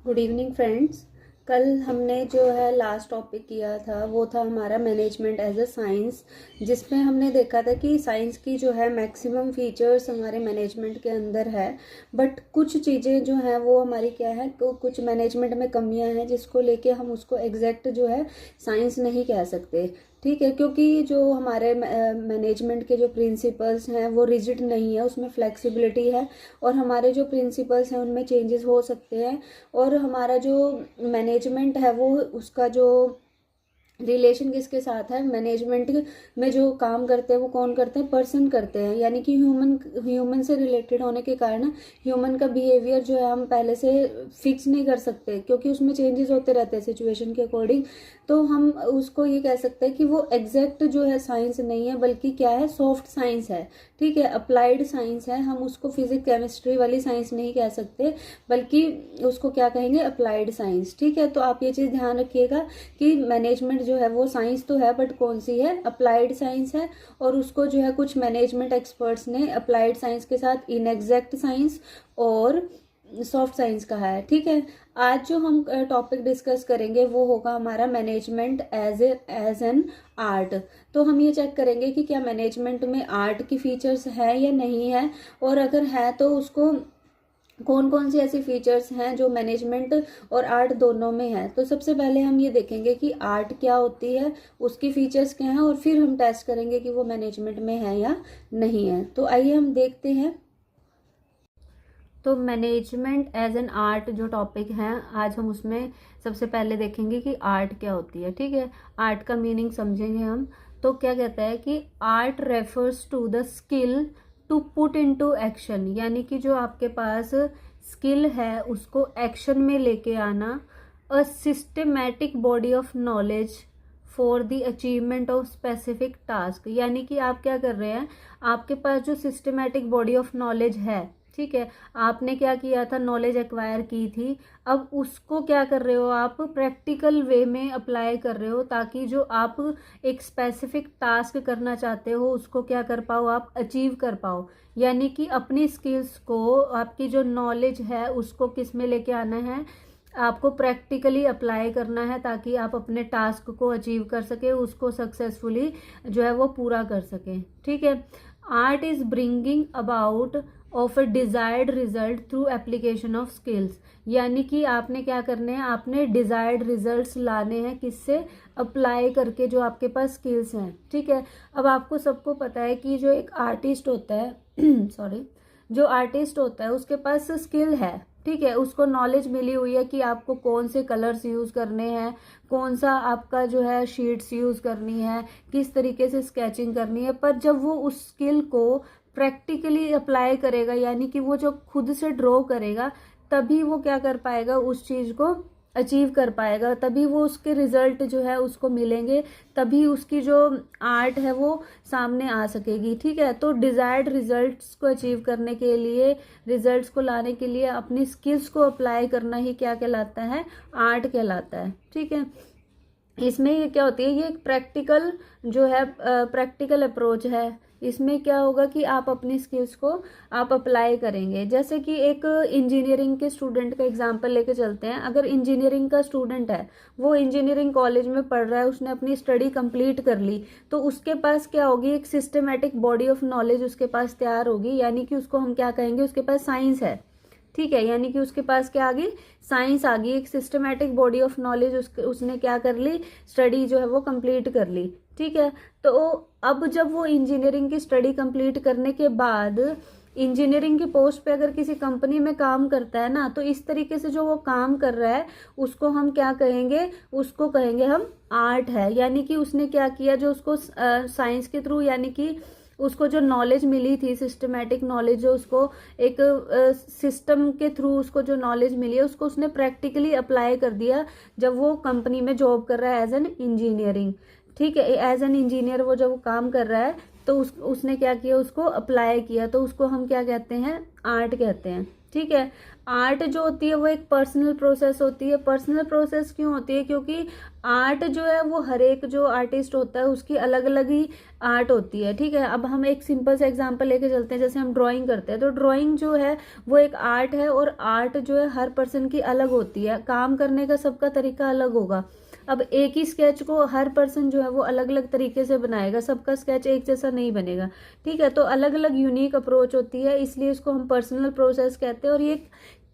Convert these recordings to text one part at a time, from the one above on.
Good evening friends. कल हमने जो है लास्ट टॉपिक किया था वो था हमारा मैनेजमेंट एज अ साइंस, जिसमें हमने देखा था कि साइंस की जो है मैक्सिमम फीचर्स हमारे मैनेजमेंट के अंदर है। बट कुछ चीज़ें जो हैं वो हमारी क्या है, कुछ मैनेजमेंट में कमियां हैं जिसको लेके हम उसको एग्जैक्ट जो है साइंस नहीं कह सकते। ठीक है, क्योंकि जो हमारे मैनेजमेंट के जो प्रिंसिपल्स हैं वो रिजिड नहीं है, उसमें फ्लेक्सिबिलिटी है और हमारे जो प्रिंसिपल्स हैं उनमें चेंजेस हो सकते हैं। और हमारा जो मैनेजमेंट है वो उसका जो रिलेशन किसके साथ है, मैनेजमेंट में जो काम करते हैं वो कौन करते हैं, पर्सन करते हैं, यानी कि ह्यूमन से रिलेटेड होने के कारण ह्यूमन का बिहेवियर जो है हम पहले से फिक्स नहीं कर सकते, क्योंकि उसमें चेंजेस होते रहते हैं सिचुएशन के अकॉर्डिंग। तो हम उसको ये कह सकते हैं कि वो एग्जैक्ट जो है साइंस नहीं है, बल्कि क्या है, सॉफ्ट साइंस है। ठीक है, अप्लाइड साइंस है। हम उसको फिजिक्स केमिस्ट्री वाली साइंस नहीं कह सकते, बल्कि उसको क्या कहेंगे, अप्लाइड साइंस। ठीक है, तो आप ये चीज़ ध्यान रखिएगा कि मैनेजमेंट जो है वो साइंस तो है, बट कौन सी है, अप्लाइड साइंस है। और उसको जो है कुछ मैनेजमेंट एक्सपर्ट्स ने अप्लाइड साइंस के साथ इनएग्जैक्ट साइंस और सॉफ्ट साइंस कहा है। ठीक है, आज जो हम टॉपिक डिस्कस करेंगे वो होगा हमारा मैनेजमेंट एज एन आर्ट। तो हम ये चेक करेंगे कि क्या मैनेजमेंट में आर्ट की फीचर्स है या नहीं है, और अगर है तो उसको कौन कौन सी ऐसी फीचर्स हैं जो मैनेजमेंट और आर्ट दोनों में है। तो सबसे पहले हम ये देखेंगे कि आर्ट क्या होती है, उसकी फीचर्स क्या हैं, और फिर हम टेस्ट करेंगे कि वो मैनेजमेंट में है या नहीं है। तो आइए हम देखते हैं। तो मैनेजमेंट एज एन आर्ट जो टॉपिक है आज हम उसमें सबसे पहले देखेंगे कि आर्ट क्या होती है। ठीक है, आर्ट का मीनिंग समझेंगे हम। तो क्या कहता है कि art refers to the skill to put into action, यानी कि जो आपके पास स्किल है उसको एक्शन में लेके आना। A systematic body of knowledge for the achievement of specific task, यानी कि आप क्या कर रहे हैं, आपके पास जो सिस्टमैटिक बॉडी ऑफ नॉलेज है, ठीक है, आपने क्या किया था, नॉलेज एक्वायर की थी, अब उसको क्या कर रहे हो, आप प्रैक्टिकल वे में अप्लाई कर रहे हो, ताकि जो आप एक स्पेसिफिक टास्क करना चाहते हो उसको क्या कर पाओ, आप अचीव कर पाओ। यानी कि अपनी स्किल्स को, आपकी जो नॉलेज है उसको किस में लेके आना है, आपको प्रैक्टिकली अप्लाई करना है, ताकि आप अपने टास्क को अचीव कर सके, उसको सक्सेसफुली जो है वो पूरा कर सके। ठीक है, art is bringing about of a desired result through application of skills, यानी कि आपने क्या करने हैं, आपने डिजायर्ड रिजल्ट्स लाने हैं, किससे, अप्लाई करके जो आपके पास स्किल्स हैं। ठीक है, अब आपको सबको पता है कि जो एक आर्टिस्ट होता है सॉरी, जो आर्टिस्ट होता है उसके पास स्किल है। ठीक है, उसको नॉलेज मिली हुई है कि आपको कौन से कलर्स यूज करने हैं, कौन सा आपका जो है शीट्स यूज करनी है, किस तरीके से स्केचिंग करनी है। पर जब वो उस स्किल को प्रैक्टिकली अप्लाई करेगा, यानी कि वो जो खुद से ड्रॉ करेगा, तभी वो क्या कर पाएगा, उस चीज को अचीव कर पाएगा, तभी वो उसके रिजल्ट जो है उसको मिलेंगे, तभी उसकी जो आर्ट है वो सामने आ सकेगी। ठीक है, तो डिजायर्ड रिजल्ट्स को अचीव करने के लिए, रिजल्ट्स को लाने के लिए अपनी स्किल्स को अप्लाई करना ही क्या कहलाता है, आर्ट कहलाता है। ठीक है, इसमें ये क्या होती है, ये एक प्रैक्टिकल जो है, प्रैक्टिकल अप्रोच है। इसमें क्या होगा कि आप अपनी स्किल्स को आप अप्लाई करेंगे। जैसे कि एक इंजीनियरिंग के स्टूडेंट का एग्जांपल लेके चलते हैं। अगर इंजीनियरिंग का स्टूडेंट है, वो इंजीनियरिंग कॉलेज में पढ़ रहा है, उसने अपनी स्टडी कंप्लीट कर ली, तो उसके पास क्या होगी, एक सिस्टमेटिक बॉडी ऑफ नॉलेज उसके पास तैयार होगी, यानी कि उसको हम क्या कहेंगे, उसके पास साइंस है। ठीक है, यानी कि उसके पास क्या आ गई, साइंस आ गई, एक सिस्टमैटिक बॉडी ऑफ नॉलेज उसने क्या कर ली, स्टडी जो है वो कंप्लीट कर ली। ठीक है, तो अब जब वो इंजीनियरिंग की स्टडी कंप्लीट करने के बाद इंजीनियरिंग की पोस्ट पे अगर किसी कंपनी में काम करता है ना, तो इस तरीके से जो वो काम कर रहा है उसको हम क्या कहेंगे, उसको कहेंगे हम आर्ट है। यानी कि उसने क्या किया, जो उसको साइंस के थ्रू, यानी कि उसको जो नॉलेज मिली थी, सिस्टमैटिक नॉलेज, जो उसको एक सिस्टम के थ्रू उसको जो नॉलेज मिली है, उसको उसने प्रैक्टिकली अप्लाई कर दिया जब वो कंपनी में जॉब कर रहा है एज एन इंजीनियरिंग। ठीक है, एज एन इंजीनियर वो जब वो काम कर रहा है, तो उसने क्या किया, उसको अप्लाई किया, तो उसको हम क्या कहते हैं, आर्ट कहते हैं। ठीक है। आर्ट जो होती है वो एक पर्सनल प्रोसेस होती है। पर्सनल प्रोसेस क्यों होती है, क्योंकि आर्ट जो है वो हर एक जो आर्टिस्ट होता है उसकी अलग अलग ही आर्ट होती है। ठीक है। अब हम एक सिंपल सा एग्जांपल लेके चलते हैं, जैसे हम ड्राइंग करते हैं, तो ड्राइंग जो है वो एक आर्ट है, और आर्ट जो है हर पर्सन की अलग होती है, काम करने का सबका तरीका अलग होगा। अब एक ही स्केच को हर पर्सन जो है वो अलग अलग तरीके से बनाएगा, सबका स्केच एक जैसा नहीं बनेगा। ठीक है। तो अलग अलग यूनिक अप्रोच होती है, इसलिए इसको हम पर्सनल प्रोसेस कहते हैं। और ये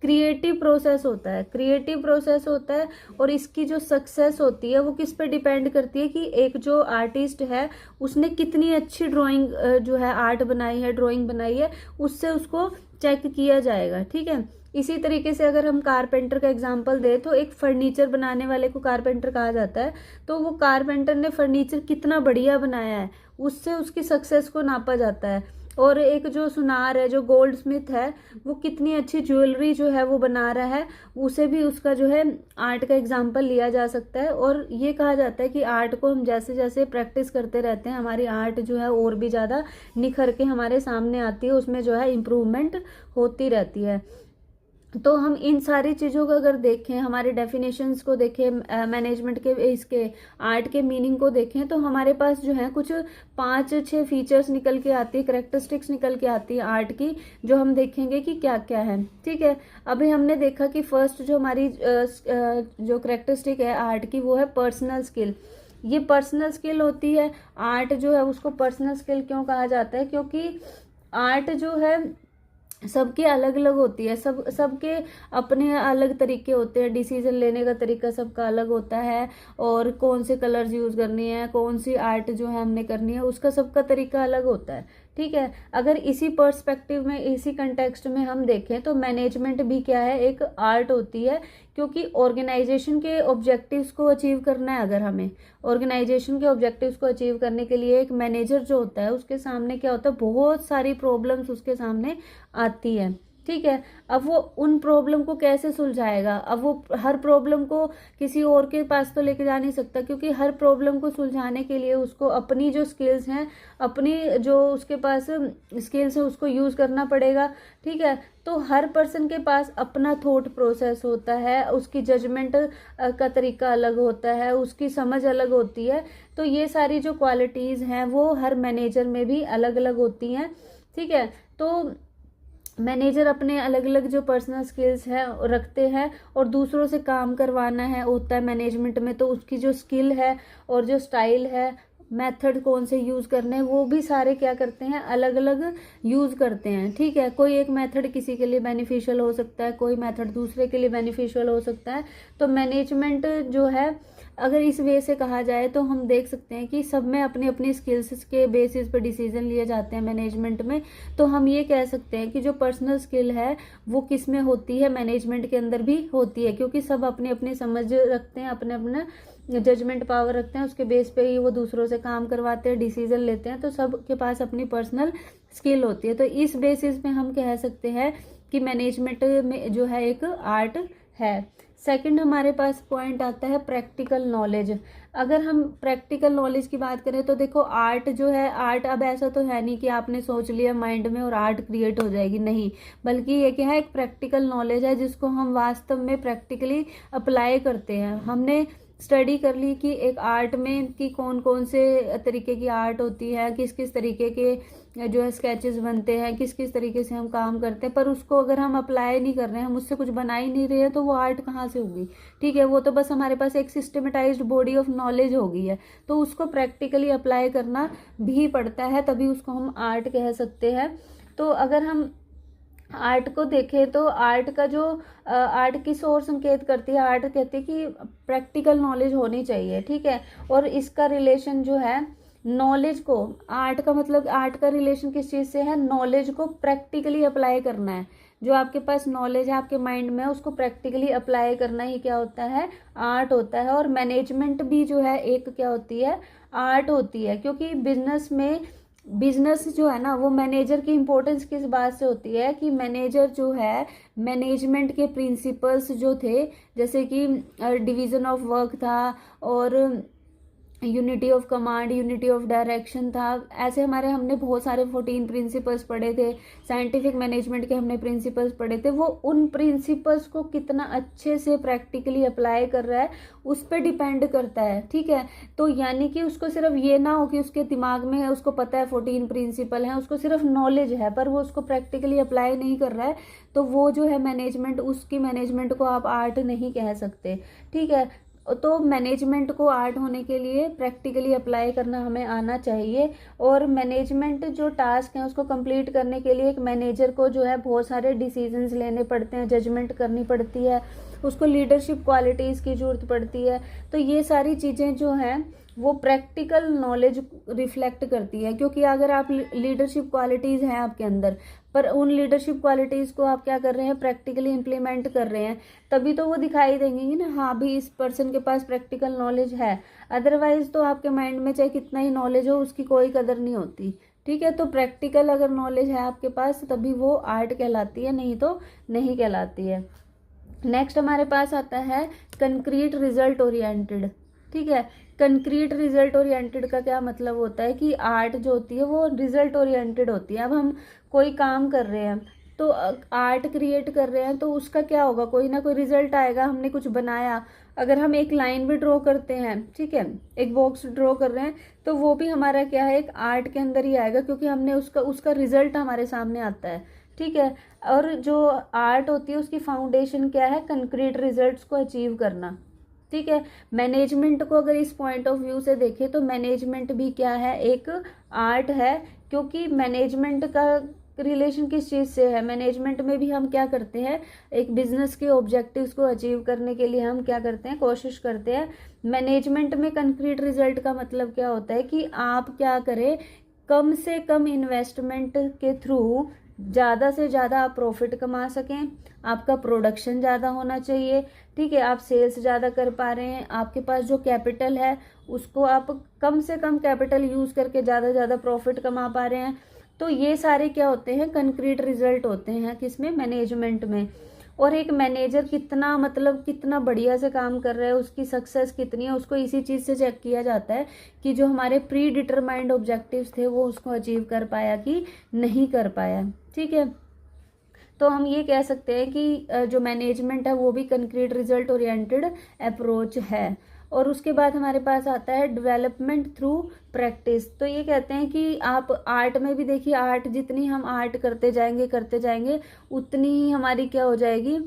क्रिएटिव प्रोसेस होता है, क्रिएटिव प्रोसेस होता है। और इसकी जो सक्सेस होती है वो किस पे डिपेंड करती है कि एक जो आर्टिस्ट है उसने कितनी अच्छी ड्राइंग जो है आर्ट बनाई है, ड्राइंग बनाई है, उससे उसको चेक किया जाएगा। ठीक है। इसी तरीके से अगर हम कारपेंटर का एग्जांपल दें, तो एक फर्नीचर बनाने वाले को कारपेंटर कहा जाता है। तो वो कारपेंटर ने फर्नीचर कितना बढ़िया बनाया है, उससे उसकी सक्सेस को नापा जाता है। और एक जो सुनार है, जो गोल्ड स्मिथ है, वो कितनी अच्छी ज्वेलरी जो है वो बना रहा है, उसे भी उसका जो है आर्ट का एग्जाम्पल लिया जा सकता है। और ये कहा जाता है कि आर्ट को हम जैसे जैसे प्रैक्टिस करते रहते हैं, हमारी आर्ट जो है और भी ज़्यादा निखर के हमारे सामने आती है, उसमें जो है इम्प्रूवमेंट होती रहती है। तो हम इन सारी चीज़ों को अगर देखें, हमारे डेफिनेशंस को देखें, मैनेजमेंट के इसके आर्ट के मीनिंग को देखें, तो हमारे पास जो है कुछ 5-6 फीचर्स निकल के आती है, करेक्टरिस्टिक्स निकल के आती है आर्ट की, जो हम देखेंगे कि क्या क्या है। ठीक है। अभी हमने देखा कि फर्स्ट जो हमारी जो करेक्टरिस्टिक है आर्ट की, वो है पर्सनल स्किल। ये पर्सनल स्किल होती है। आर्ट जो है उसको पर्सनल स्किल क्यों कहा जाता है, क्योंकि आर्ट जो है सबके अलग अलग होती है, सबके अपने अलग तरीके होते हैं, डिसीजन लेने का तरीका सबका अलग होता है, और कौन से कलर्स यूज करनी है, कौन सी आर्ट जो है हमने करनी है, उसका सबका तरीका अलग होता है। ठीक है। अगर इसी पर्सपेक्टिव में, इसी कंटेक्स्ट में हम देखें, तो मैनेजमेंट भी क्या है, एक आर्ट होती है। क्योंकि ऑर्गेनाइजेशन के ऑब्जेक्टिव्स को अचीव करना है, अगर हमें ऑर्गेनाइजेशन के ऑब्जेक्टिव्स को अचीव करने के लिए एक मैनेजर जो होता है उसके सामने क्या होता है, बहुत सारी प्रॉब्लम्स उसके सामने आती है। ठीक है। अब वो उन प्रॉब्लम को कैसे सुलझाएगा, अब वो हर प्रॉब्लम को किसी और के पास तो लेके जा नहीं सकता, क्योंकि हर प्रॉब्लम को सुलझाने के लिए उसको अपनी जो स्किल्स हैं, अपनी जो उसके पास स्किल्स है, उसको यूज करना पड़ेगा। ठीक है। तो हर पर्सन के पास अपना थॉट प्रोसेस होता है, उसकी जजमेंट का तरीका अलग होता है, उसकी समझ अलग होती है। तो ये सारी जो क्वालिटीज हैं वो हर मैनेजर में भी अलग अलग होती हैं। ठीक है। तो मैनेजर अपने अलग अलग जो पर्सनल स्किल्स है रखते हैं, और दूसरों से काम करवाना है होता है मैनेजमेंट में, तो उसकी जो स्किल है और जो स्टाइल है, मेथड कौन से यूज करने हैं, वो भी सारे क्या करते हैं, अलग अलग यूज करते हैं। ठीक है। कोई एक मेथड किसी के लिए बेनिफिशियल हो सकता है, कोई मेथड दूसरे के लिए बेनिफिशियल हो सकता है। तो मैनेजमेंट जो है, अगर इस वे से कहा जाए, तो हम देख सकते हैं कि सब में अपनी अपनी स्किल्स के बेसिस पर डिसीजन लिए जाते हैं मैनेजमेंट में। तो हम ये कह सकते हैं कि जो पर्सनल स्किल है वो किस में होती है, मैनेजमेंट के अंदर भी होती है, क्योंकि सब अपनी अपनी समझ रखते हैं, अपने अपना जजमेंट पावर रखते हैं, उसके बेस पे ही वो दूसरों से काम करवाते हैं, डिसीजन लेते हैं। तो सबके पास अपनी पर्सनल स्किल होती है। तो इस बेसिस पे हम कह सकते हैं कि मैनेजमेंट में जो है एक आर्ट है। सेकंड हमारे पास पॉइंट आता है प्रैक्टिकल नॉलेज। अगर हम प्रैक्टिकल नॉलेज की बात करें, तो देखो आर्ट जो है, आर्ट अब ऐसा तो है नहीं कि आपने सोच लिया माइंड में और आर्ट क्रिएट हो जाएगी, नहीं, बल्कि ये क्या है, एक प्रैक्टिकल नॉलेज है जिसको हम वास्तव में प्रैक्टिकली अप्लाई करते हैं। हमने स्टडी कर ली कि एक आर्ट में कि कौन कौन से तरीके की आर्ट होती है, किस किस तरीके के जो है स्केचेस बनते हैं, किस किस तरीके से हम काम करते हैं, पर उसको अगर हम अप्लाई नहीं कर रहे हैं, हम उससे कुछ बना ही नहीं रहे हैं, तो वो आर्ट कहाँ से होगी। ठीक है। वो तो बस हमारे पास एक सिस्टमेटाइज्ड बॉडी ऑफ नॉलेज हो गई है। तो उसको प्रैक्टिकली अप्लाई करना भी पड़ता है, तभी उसको हम आर्ट कह सकते हैं। तो अगर हम आर्ट को देखें, तो आर्ट का जो आर्ट किस ओर संकेत करती है, आर्ट कहती है कि प्रैक्टिकल नॉलेज होनी चाहिए। ठीक है। और इसका रिलेशन जो है नॉलेज को, आर्ट का मतलब, आर्ट का रिलेशन किस चीज़ से है, नॉलेज को प्रैक्टिकली अप्लाई करना है। जो आपके पास नॉलेज है आपके माइंड में, उसको प्रैक्टिकली अप्लाई करना ही क्या होता है, आर्ट होता है। और मैनेजमेंट भी जो है एक क्या होती है, आर्ट होती है। क्योंकि बिजनेस जो है ना, वो मैनेजर की इंपॉर्टेंस किस बात से होती है कि मैनेजर जो है, मैनेजमेंट के प्रिंसिपल्स जो थे, जैसे कि डिवीजन ऑफ वर्क था, और unity of command, unity of direction था। ऐसे हमारे हमने बहुत सारे 14 प्रिंसिपल्स पढ़े थे। साइंटिफिक मैनेजमेंट के हमने प्रिंसिपल्स पढ़े थे। वो उन प्रिंसिपल्स को कितना अच्छे से प्रैक्टिकली अप्लाई कर रहा है उस पर डिपेंड करता है, ठीक है। तो यानी कि उसको सिर्फ ये ना हो कि उसके दिमाग में है, उसको पता है 14 प्रिंसिपल हैं, उसको सिर्फ नॉलेज है पर वो उसको प्रैक्टिकली अप्लाई नहीं कर रहा है, तो वो जो है मैनेजमेंट, उसकी मैनेजमेंट को आप आर्ट नहीं कह सकते, ठीक है। तो मैनेजमेंट को आर्ट होने के लिए प्रैक्टिकली अप्लाई करना हमें आना चाहिए। और मैनेजमेंट जो टास्क है उसको कंप्लीट करने के लिए एक मैनेजर को जो है बहुत सारे डिसीजंस लेने पड़ते हैं, जजमेंट करनी पड़ती है, उसको लीडरशिप क्वालिटीज़ की ज़रूरत पड़ती है। तो ये सारी चीज़ें जो हैं वो प्रैक्टिकल नॉलेज रिफ्लेक्ट करती है, क्योंकि अगर आप लीडरशिप क्वालिटीज़ हैं आपके अंदर पर उन लीडरशिप क्वालिटीज़ को आप क्या कर रहे हैं, प्रैक्टिकली इम्प्लीमेंट कर रहे हैं, तभी तो वो दिखाई देंगी ना, हाँ भी इस पर्सन के पास प्रैक्टिकल नॉलेज है। अदरवाइज तो आपके माइंड में चाहे कितना ही नॉलेज हो उसकी कोई कदर नहीं होती, ठीक है। तो प्रैक्टिकल अगर नॉलेज है आपके पास तभी वो आर्ट कहलाती है, नहीं तो नहीं कहलाती है। नेक्स्ट हमारे पास आता है कंक्रीट रिजल्ट ओरिएंटेड, ठीक है। कंक्रीट रिजल्ट ओरिएंटेड का क्या मतलब होता है कि आर्ट जो होती है वो रिजल्ट ओरिएंटेड होती है। अब हम कोई काम कर रहे हैं तो आर्ट क्रिएट कर रहे हैं तो उसका क्या होगा, कोई ना कोई रिजल्ट आएगा। हमने कुछ बनाया, अगर हम एक लाइन भी ड्रॉ करते हैं, ठीक है, एक बॉक्स ड्रॉ कर रहे हैं तो वो भी हमारा क्या है, एक आर्ट के अंदर ही आएगा, क्योंकि हमने उसका रिजल्ट हमारे सामने आता है, ठीक है। और जो आर्ट होती है उसकी फाउंडेशन क्या है, कंक्रीट रिजल्ट्स को अचीव करना, ठीक है। मैनेजमेंट को अगर इस पॉइंट ऑफ व्यू से देखें तो मैनेजमेंट भी क्या है, एक आर्ट है, क्योंकि मैनेजमेंट का रिलेशन किस चीज़ से है, मैनेजमेंट में भी हम क्या करते हैं, एक बिजनेस के ऑब्जेक्टिव्स को अचीव करने के लिए हम क्या करते हैं, कोशिश करते हैं। मैनेजमेंट में कंक्रीट रिजल्ट का मतलब क्या होता है कि आप क्या करें, कम से कम इन्वेस्टमेंट के थ्रू ज़्यादा से ज़्यादा आप प्रॉफिट कमा सकें, आपका प्रोडक्शन ज़्यादा होना चाहिए, ठीक है, आप सेल्स ज़्यादा कर पा रहे हैं, आपके पास जो कैपिटल है उसको आप कम से कम कैपिटल यूज़ करके ज़्यादा से ज़्यादा प्रॉफिट कमा पा रहे हैं। तो ये सारे क्या होते हैं, कंक्रीट रिजल्ट होते हैं, किसमें, मैनेजमेंट में। और एक मैनेजर कितना मतलब कितना बढ़िया से काम कर रहा है, उसकी सक्सेस कितनी है, उसको इसी चीज़ से चेक किया जाता है कि जो हमारे प्री डिटरमाइंड ऑब्जेक्टिव्स थे वो उसको अचीव कर पाया कि नहीं कर पाया, ठीक है। तो हम ये कह सकते हैं कि जो मैनेजमेंट है वो भी कंक्रीट रिजल्ट ओरिएंटेड अप्रोच है। और उसके बाद हमारे पास आता है डेवलपमेंट थ्रू प्रैक्टिस। तो ये कहते हैं कि आप आर्ट में भी देखिए, आर्ट जितनी हम आर्ट करते जाएंगे उतनी ही हमारी क्या हो जाएगी,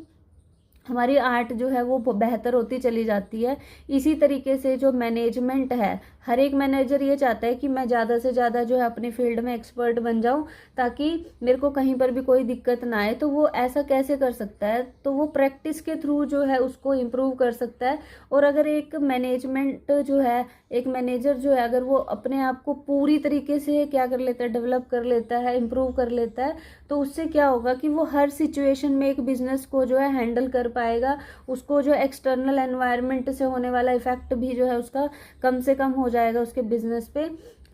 हमारी आर्ट जो है वो बेहतर होती चली जाती है। इसी तरीके से जो मैनेजमेंट है, हर एक मैनेजर ये चाहता है कि मैं ज़्यादा से ज़्यादा जो है अपने फील्ड में एक्सपर्ट बन जाऊं ताकि मेरे को कहीं पर भी कोई दिक्कत ना आए। तो वो ऐसा कैसे कर सकता है, तो वो प्रैक्टिस के थ्रू जो है उसको इम्प्रूव कर सकता है। और अगर एक मैनेजमेंट जो है, एक मैनेजर जो है अगर वो अपने आप को पूरी तरीके से क्या कर लेता है, डेवलप कर लेता है, इम्प्रूव कर लेता है, तो उससे क्या होगा कि वो हर सिचुएशन में एक बिजनेस को जो है हैंडल कर पाएगा। उसको जो एक्सटर्नल एनवायरनमेंट से होने वाला इफेक्ट भी जो है उसका कम से कम हो जाएगा उसके बिजनेस पे।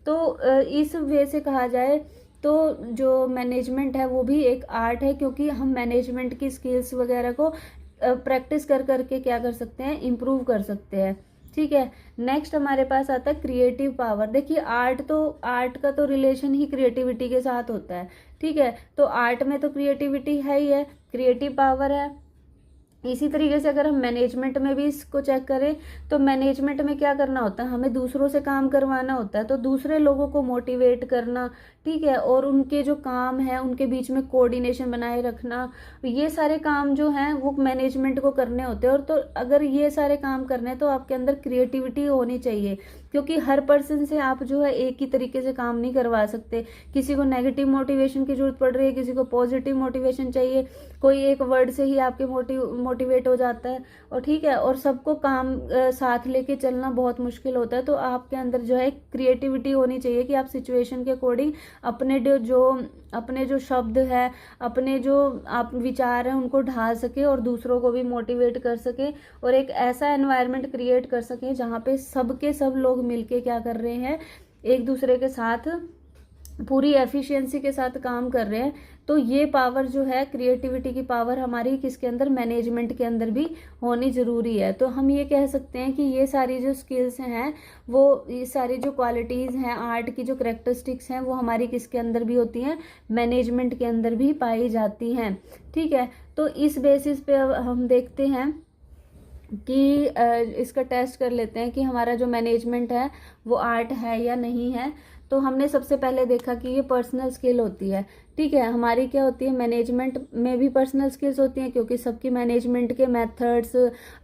तो इस वे से कहा जाए तो जो मैनेजमेंट है वो भी एक आर्ट है, क्योंकि हम मैनेजमेंट की स्किल्स वगैरह को प्रैक्टिस कर करके क्या कर सकते हैं, इम्प्रूव कर सकते हैं, ठीक है। नेक्स्ट हमारे पास आता है क्रिएटिव पावर। देखिए आर्ट का तो रिलेशन ही क्रिएटिविटी के साथ होता है, ठीक है। तो आर्ट में तो क्रिएटिविटी है ही है, क्रिएटिव पावर है। इसी तरीके से अगर हम मैनेजमेंट में भी इसको चेक करें तो मैनेजमेंट में क्या करना होता है, हमें दूसरों से काम करवाना होता है, तो दूसरे लोगों को मोटिवेट करना, ठीक है, और उनके जो काम है उनके बीच में कोऑर्डिनेशन बनाए रखना, ये सारे काम जो हैं वो मैनेजमेंट को करने होते हैं। और तो अगर ये सारे काम करने हैं तो आपके अंदर क्रिएटिविटी होनी चाहिए, क्योंकि हर पर्सन से आप जो है एक ही तरीके से काम नहीं करवा सकते। किसी को नेगेटिव मोटिवेशन की जरूरत पड़ रही है, किसी को पॉजिटिव मोटिवेशन चाहिए, कोई एक वर्ड से ही आपके मोटिवेट हो जाता है, और ठीक है, और सबको काम साथ लेके चलना बहुत मुश्किल होता है। तो आपके अंदर जो है क्रिएटिविटी होनी चाहिए कि आप सिचुएशन के अकॉर्डिंग अपने जो शब्द है, अपने जो आप विचार हैं उनको ढाल सके और दूसरों को भी मोटिवेट कर सके, और एक ऐसा एनवायरनमेंट क्रिएट कर सके जहाँ पे सब लोग मिलके क्या कर रहे हैं, एक दूसरे के साथ पूरी एफिशिएंसी के साथ काम कर रहे हैं। तो ये पावर जो है, क्रिएटिविटी की पावर हमारी किसके अंदर, मैनेजमेंट के अंदर भी होनी जरूरी है। तो हम ये कह सकते हैं कि ये सारी जो स्किल्स हैं, वो ये सारी जो क्वालिटीज हैं, आर्ट की जो करेक्टरिस्टिक्स हैं, वो हमारी किसके अंदर भी होती हैं, मैनेजमेंट के अंदर भी पाई जाती हैं। ठीक है, तो इस बेसिस पे अब हम देखते हैं कि इसका टेस्ट कर लेते हैं कि हमारा जो मैनेजमेंट है वो आर्ट है या नहीं है। तो हमने सबसे पहले देखा कि ये पर्सनल स्किल होती है। ठीक है, हमारी क्या होती है, मैनेजमेंट में भी पर्सनल स्किल्स होती हैं, क्योंकि सबकी मैनेजमेंट के मेथड्स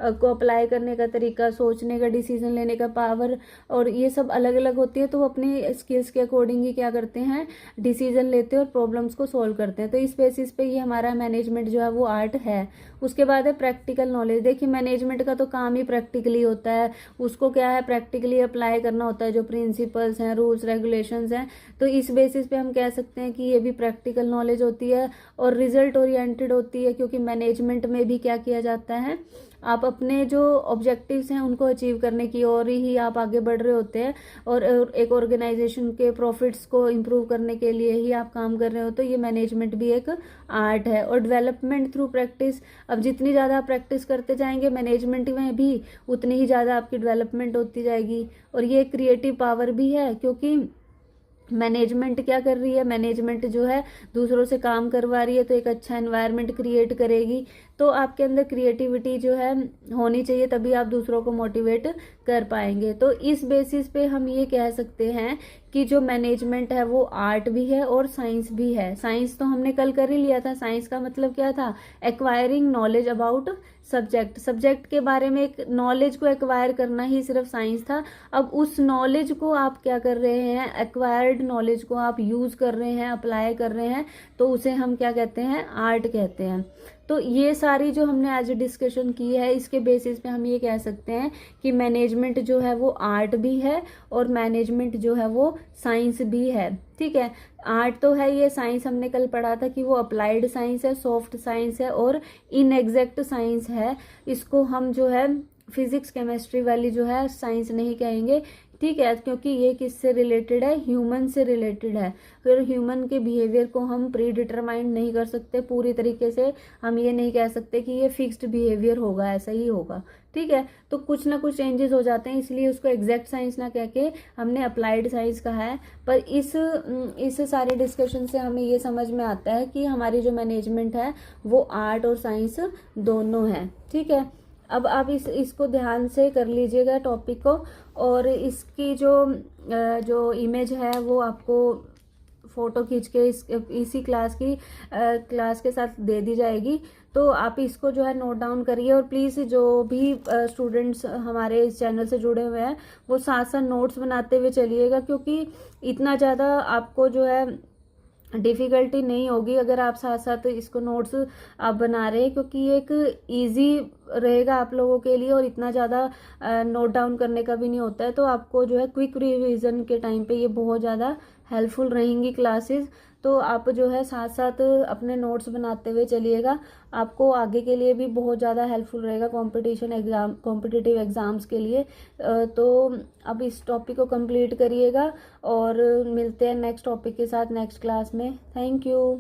को अप्लाई करने का तरीका, सोचने का, डिसीजन लेने का पावर, और ये सब अलग अलग होती है। तो वो अपनी स्किल्स के अकॉर्डिंग ही क्या करते हैं, डिसीजन लेते हैं और प्रॉब्लम्स को सॉल्व करते हैं। तो इस बेसिस पे ये हमारा मैनेजमेंट जो है वो आर्ट है। उसके बाद है प्रैक्टिकल नॉलेज। देखिए, मैनेजमेंट का तो काम ही प्रैक्टिकली होता है, उसको क्या है, प्रैक्टिकली अप्लाई करना होता है, जो प्रिंसिपल्स हैं, रूल्स रेगुलेशंस हैं। तो इस बेसिस पे हम कह सकते हैं कि ये भी प्रैक्टिकल नॉलेज होती है और रिजल्ट ओरिएंटेड होती है, क्योंकि मैनेजमेंट में भी क्या किया जाता है, आप अपने जो ऑब्जेक्टिव्स हैं उनको अचीव करने की ओर ही आप आगे बढ़ रहे होते हैं, और एक ऑर्गेनाइजेशन के प्रॉफिट्स को इम्प्रूव करने के लिए ही आप काम कर रहे हो। तो ये मैनेजमेंट भी एक आर्ट है। और डेवलपमेंट थ्रू प्रैक्टिस, अब जितनी ज़्यादा आप प्रैक्टिस करते जाएंगे मैनेजमेंट में भी, उतनी ही ज़्यादा आपकी डेवलपमेंट होती जाएगी। और ये क्रिएटिव पावर भी है, क्योंकि मैनेजमेंट क्या कर रही है, मैनेजमेंट जो है दूसरों से काम करवा रही है, तो एक अच्छा एनवायरनमेंट क्रिएट करेगी। तो आपके अंदर क्रिएटिविटी जो है होनी चाहिए, तभी आप दूसरों को मोटिवेट कर पाएंगे। तो इस बेसिस पे हम ये कह सकते हैं कि जो मैनेजमेंट है वो आर्ट भी है और साइंस भी है। साइंस तो हमने कल कर ही लिया था। साइंस का मतलब क्या था, acquiring knowledge about subject, subject के बारे में एक नॉलेज को एक्वायर करना ही सिर्फ साइंस था। अब उस नॉलेज को आप क्या कर रहे हैं, एक्वायर्ड नॉलेज को आप यूज कर रहे हैं, अप्लाई कर रहे हैं, तो उसे हम क्या कहते हैं, आर्ट कहते हैं। तो ये सारी जो हमने आज डिस्कशन की है, इसके बेसिस पे हम ये कह सकते हैं कि मैनेजमेंट जो है वो आर्ट भी है और मैनेजमेंट जो है वो साइंस भी है। ठीक है, आर्ट तो है ये, साइंस हमने कल पढ़ा था कि वो अप्लाइड साइंस है, सॉफ्ट साइंस है और इनएग्जैक्ट साइंस है। इसको हम जो है फिजिक्स केमिस्ट्री वाली जो है साइंस नहीं कहेंगे। ठीक है, क्योंकि ये किससे रिलेटेड है, ह्यूमन से रिलेटेड है। फिर ह्यूमन के बिहेवियर को हम प्री डिटरमाइंड नहीं कर सकते पूरी तरीके से, हम ये नहीं कह सकते कि ये फिक्स्ड बिहेवियर होगा, ऐसा ही होगा। ठीक है, तो कुछ ना कुछ चेंजेस हो जाते हैं, इसलिए उसको एग्जैक्ट साइंस ना कह के हमने अप्लाइड साइंस कहा है। पर इस सारे डिस्कशन से हमें ये समझ में आता है कि हमारी जो मैनेजमेंट है वो आर्ट और साइंस दोनों है। ठीक है, अब आप इसको ध्यान से कर लीजिएगा टॉपिक को, और इसकी जो इमेज है वो आपको फोटो खींच के इसी क्लास के साथ दे दी जाएगी। तो आप इसको जो है नोट डाउन करिए, और प्लीज़ जो भी स्टूडेंट्स हमारे इस चैनल से जुड़े हुए हैं वो साथ साथ नोट्स बनाते हुए चलिएगा, क्योंकि इतना ज़्यादा आपको जो है डिफ़िकल्टी नहीं होगी अगर आप साथ साथ इसको नोट्स आप बना रहे हैं, क्योंकि ये एक इजी रहेगा आप लोगों के लिए, और इतना ज़्यादा नोट डाउन करने का भी नहीं होता है। तो आपको जो है क्विक रिवीजन के टाइम पे ये बहुत ज़्यादा हेल्पफुल रहेंगी क्लासेस। तो आप जो है साथ साथ अपने नोट्स बनाते हुए चलिएगा, आपको आगे के लिए भी बहुत ज़्यादा हेल्पफुल रहेगा कॉम्पिटिटिव एग्ज़ाम्स के लिए। तो अब इस टॉपिक को कंप्लीट करिएगा, और मिलते हैं नेक्स्ट टॉपिक के साथ नेक्स्ट क्लास में। Thank you.